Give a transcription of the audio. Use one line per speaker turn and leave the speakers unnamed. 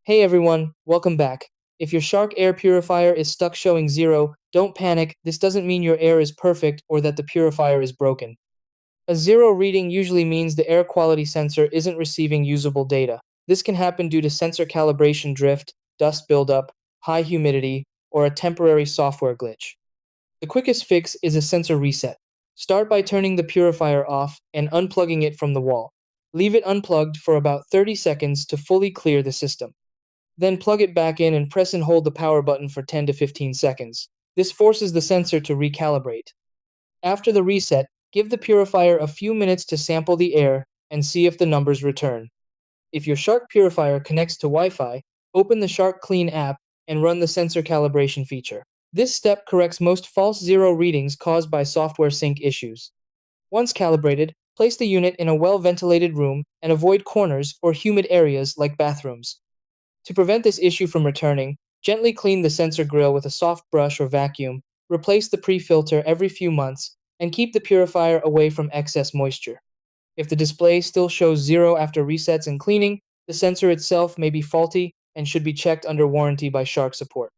Hey everyone, welcome back. If your Shark air purifier is stuck showing 0, don't panic. This doesn't mean your air is perfect or that the purifier is broken. A 0 reading usually means the air quality sensor isn't receiving usable data. This can happen due to sensor calibration drift, dust buildup, high humidity, or a temporary software glitch. The quickest fix is a sensor reset. Start by turning the purifier off and unplugging it from the wall. Leave it unplugged for about 30 seconds to fully clear the system. Then plug it back in and press and hold the power button for 10 to 15 seconds. This forces the sensor to recalibrate. After the reset, give the purifier a few minutes to sample the air and see if the numbers return. If your Shark purifier connects to Wi-Fi, open the Shark Clean app and run the sensor calibration feature. This step corrects most false 0 readings caused by software sync issues. Once calibrated, place the unit in a well-ventilated room and avoid corners or humid areas like bathrooms. To prevent this issue from returning, gently clean the sensor grill with a soft brush or vacuum, replace the pre-filter every few months, and keep the purifier away from excess moisture. If the display still shows 0 after resets and cleaning, the sensor itself may be faulty and should be checked under warranty by Shark support.